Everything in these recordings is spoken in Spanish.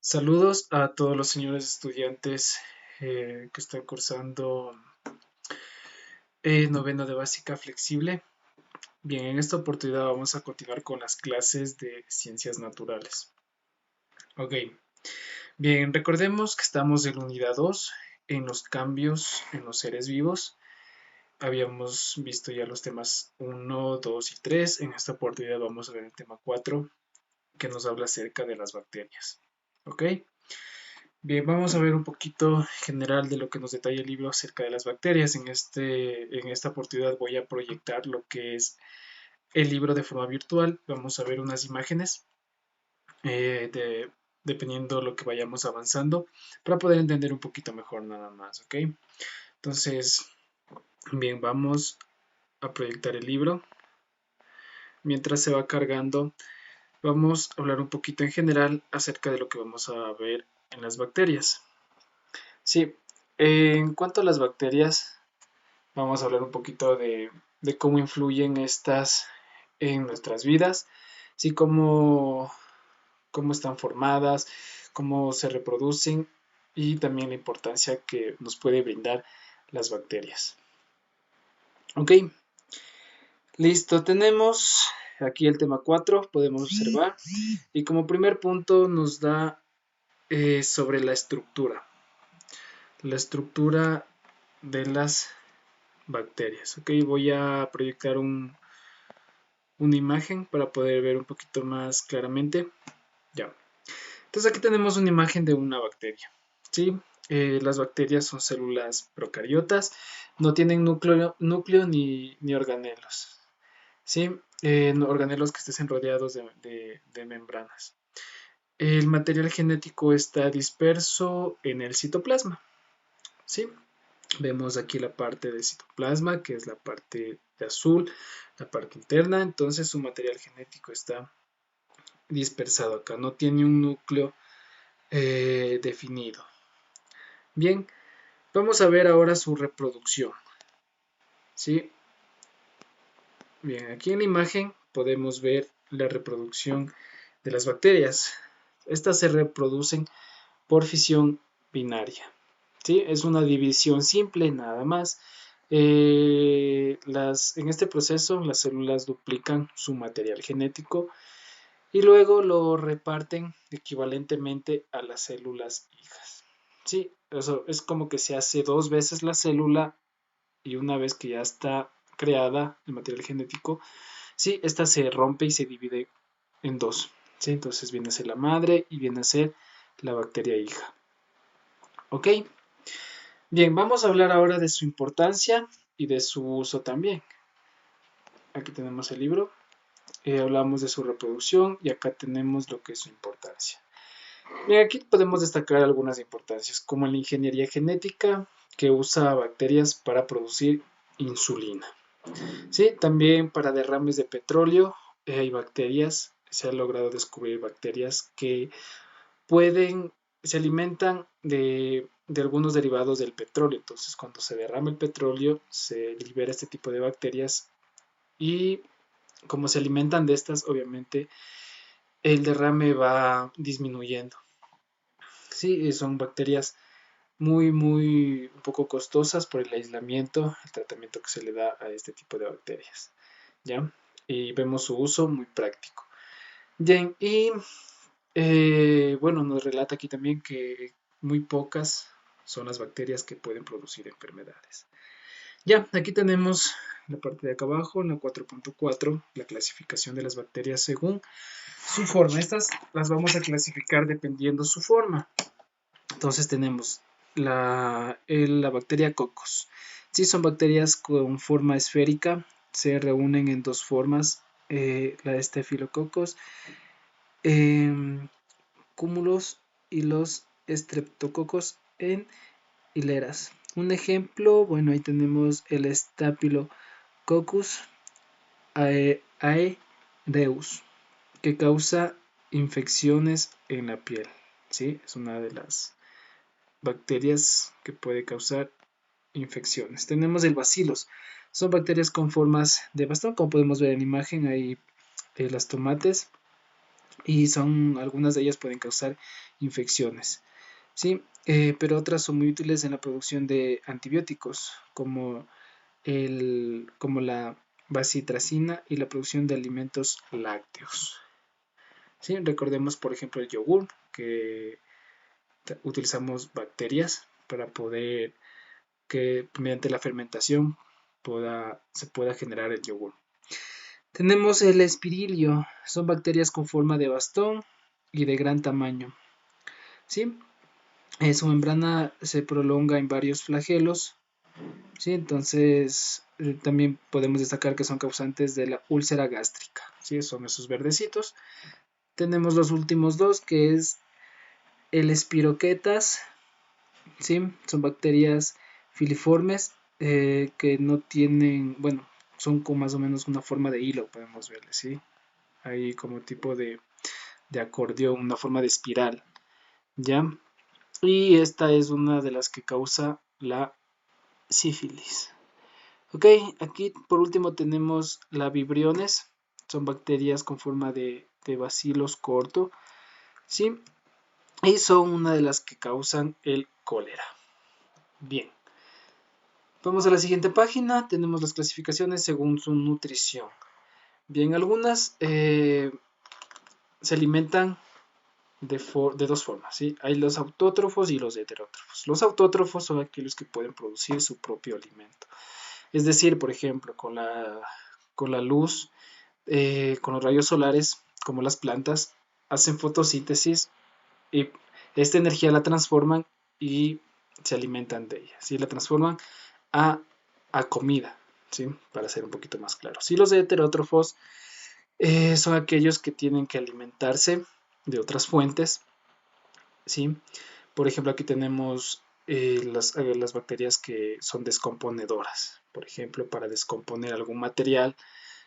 Saludos a todos los señores estudiantes que están cursando noveno de básica flexible. Bien, en esta oportunidad vamos a continuar con las clases de ciencias naturales. Ok, bien, recordemos que estamos en la unidad 2 en los cambios en los seres vivos. Habíamos visto ya los temas uno, 2 y 3. En esta oportunidad vamos a ver el tema 4 que nos habla acerca de las bacterias. Ok. Bien, vamos a ver un poquito general de lo que nos detalla el libro acerca de las bacterias. En esta oportunidad voy a proyectar lo que es el libro de forma virtual. Vamos a ver unas imágenes dependiendo lo que vayamos avanzando para poder entender un poquito mejor nada más, ¿ok? Entonces, bien, vamos a proyectar el libro. Mientras se va cargando, vamos a hablar un poquito en general acerca de lo que vamos a ver en las bacterias. Sí, en cuanto a las bacterias, vamos a hablar un poquito de cómo influyen estas en nuestras vidas, sí, cómo están formadas, cómo se reproducen y también la importancia que nos puede brindar las bacterias. Ok, listo, tenemos aquí el tema 4, podemos observar, y como primer punto nos da sobre la estructura de las bacterias. Ok, voy a proyectar una imagen para poder ver un poquito más claramente. Ya. Entonces aquí tenemos una imagen de una bacteria. ¿Sí? Las bacterias son células procariotas, no tienen núcleo ni organelos. ¿Sí? Organelos que estén rodeados de membranas. El material genético está disperso en el citoplasma. ¿Sí? Vemos aquí la parte del citoplasma, que es la parte de azul, la parte interna. Entonces su material genético está dispersado acá, no tiene un núcleo definido. Bien, vamos a ver ahora su reproducción. ¿Sí? Bien, aquí en la imagen podemos ver la reproducción de las bacterias. Estas se reproducen por fisión binaria. ¿Sí? Es una división simple, nada más. En este proceso, las células duplican su material genético y luego lo reparten equivalentemente a las células hijas. Sí, eso es como que se hace dos veces la célula y una vez que ya está creada el material genético, sí, esta se rompe y se divide en dos. ¿Sí? Entonces viene a ser la madre y viene a ser la bacteria hija. ¿Ok? Bien, vamos a hablar ahora de su importancia y de su uso también. Aquí tenemos el libro, hablamos de su reproducción y acá tenemos lo que es su importancia. Bien, aquí podemos destacar algunas importancias, como la ingeniería genética, que usa bacterias para producir insulina. Sí, también para derrames de petróleo hay bacterias, se ha logrado descubrir bacterias que pueden, se alimentan de algunos derivados del petróleo. Entonces, cuando se derrama el petróleo, se libera este tipo de bacterias y como se alimentan de estas, obviamente el derrame va disminuyendo. Sí, son bacterias muy un poco costosas por el aislamiento, el tratamiento que se le da a este tipo de bacterias. ¿Ya? Y vemos su uso muy práctico. Bien, y bueno, nos relata aquí también que muy pocas son las bacterias que pueden producir enfermedades. Ya, aquí tenemos la parte de acá abajo, en la 4.4, la clasificación de las bacterias según su forma. Estas las vamos a clasificar dependiendo su forma. Entonces tenemos la bacteria Cocos. Sí, son bacterias con forma esférica, se reúnen en dos formas, la Staphylococcus cúmulos y los Streptococcus en hileras. Un ejemplo, bueno, ahí tenemos el Staphylococcus aereus, que causa infecciones en la piel. ¿Sí? Es una de las bacterias que puede causar infecciones. Tenemos el bacilos. Son bacterias con formas de bastón, como podemos ver en la imagen, ahí las tomates. y algunas de ellas pueden causar infecciones, ¿sí? Pero otras son muy útiles en la producción de antibióticos, como la bacitracina y la producción de alimentos lácteos. ¿Sí? Recordemos, por ejemplo, el yogur, que utilizamos bacterias para poder que mediante la fermentación se pueda generar el yogur. Tenemos el espirilio, son bacterias con forma de bastón y de gran tamaño. ¿Sí? Su membrana se prolonga en varios flagelos. ¿Sí? Entonces, también podemos destacar que son causantes de la úlcera gástrica. ¿Sí? Son esos verdecitos. Tenemos los últimos dos, que es el espiroquetas. ¿Sí? Son bacterias filiformes que no tienen, bueno, son con más o menos una forma de hilo, podemos verle, ¿sí? Ahí como tipo de acordeón, una forma de espiral, ¿ya? Y esta es una de las que causa la sífilis. Ok, aquí por último tenemos la vibriones, son bacterias con forma de bacilos corto, ¿sí? Y son una de las que causan el cólera. Bien, vamos a la siguiente página, tenemos las clasificaciones según su nutrición. Bien, algunas se alimentan de dos formas, ¿sí? Hay los autótrofos y los heterótrofos. Los autótrofos son aquellos que pueden producir su propio alimento. Es decir, por ejemplo, con la luz, con los rayos solares, como las plantas, hacen fotosíntesis y esta energía la transforman y se alimentan de ella, ¿sí? La transforman a, a comida, ¿sí? Para ser un poquito más claro. Sí, los heterótrofos son aquellos que tienen que alimentarse de otras fuentes, ¿sí? Por ejemplo, aquí tenemos las bacterias que son descomponedoras, por ejemplo, para descomponer algún material.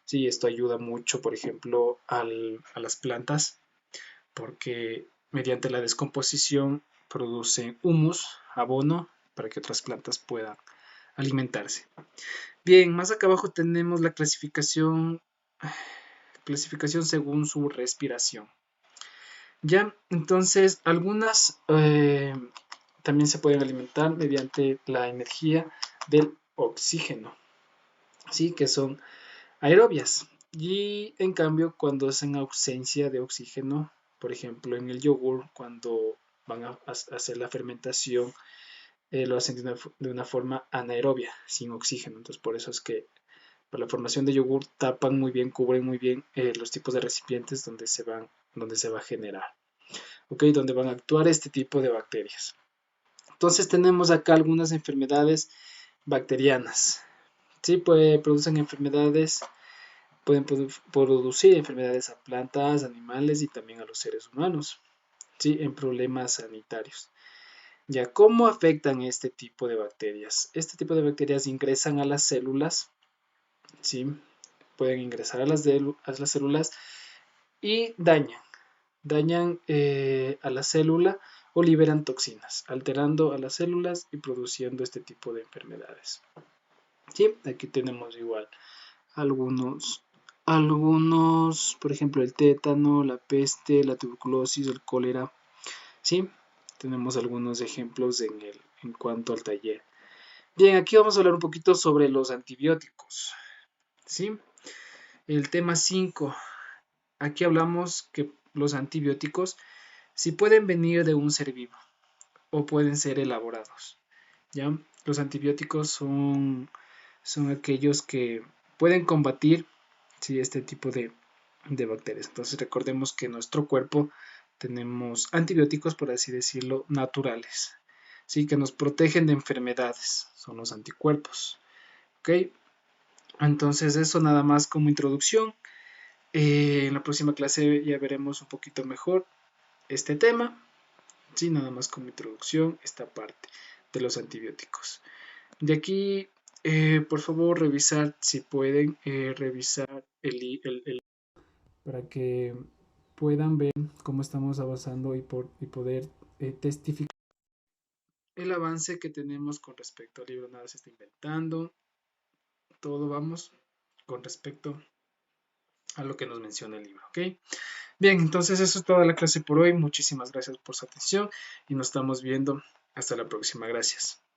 Sí, esto ayuda mucho, por ejemplo, a las plantas, porque mediante la descomposición producen humus, abono, para que otras plantas puedan alimentarse. Bien, más acá abajo tenemos la clasificación según su respiración. Ya, entonces algunas también se pueden alimentar mediante la energía del oxígeno, ¿sí? Que son aerobias. Y en cambio, cuando es en ausencia de oxígeno, por ejemplo, en el yogur, cuando van a hacer la fermentación, lo hacen de una forma anaerobia, sin oxígeno. Entonces, por eso es que para la formación de yogur tapan muy bien, cubren muy bien los tipos de recipientes donde se va a generar. ¿Ok? Donde van a actuar este tipo de bacterias. Entonces tenemos acá algunas enfermedades bacterianas. Sí, producen enfermedades, pueden producir enfermedades a plantas, animales y también a los seres humanos, ¿sí? En problemas sanitarios. Ya, ¿cómo afectan este tipo de bacterias? Este tipo de bacterias ingresan a las células, ¿sí? Pueden ingresar a las células y dañan a la célula o liberan toxinas, alterando a las células y produciendo este tipo de enfermedades. ¿Sí? Aquí tenemos igual algunos, por ejemplo, el tétano, la peste, la tuberculosis, el cólera. ¿Sí? Tenemos algunos ejemplos en cuanto al taller. Bien, aquí vamos a hablar un poquito sobre los antibióticos. ¿Sí? El tema 5. Aquí hablamos que los antibióticos sí pueden venir de un ser vivo o pueden ser elaborados. ¿Ya? Los antibióticos son aquellos que pueden combatir, ¿sí? Este tipo de bacterias. Entonces recordemos que en nuestro cuerpo tenemos antibióticos, por así decirlo, naturales, ¿sí? Que nos protegen de enfermedades, son los anticuerpos. ¿Ok? Entonces eso nada más como introducción. En la próxima clase ya veremos un poquito mejor este tema. Sí, nada más como introducción esta parte de los antibióticos. De aquí, por favor, revisar si pueden revisar para que puedan ver cómo estamos avanzando y poder testificar el avance que tenemos con respecto al libro. Nada se está inventando, todo vamos con respecto a lo que nos menciona el libro, ¿ok? Bien, entonces eso es toda la clase por hoy. Muchísimas gracias por su atención y nos estamos viendo. Hasta la próxima. Gracias.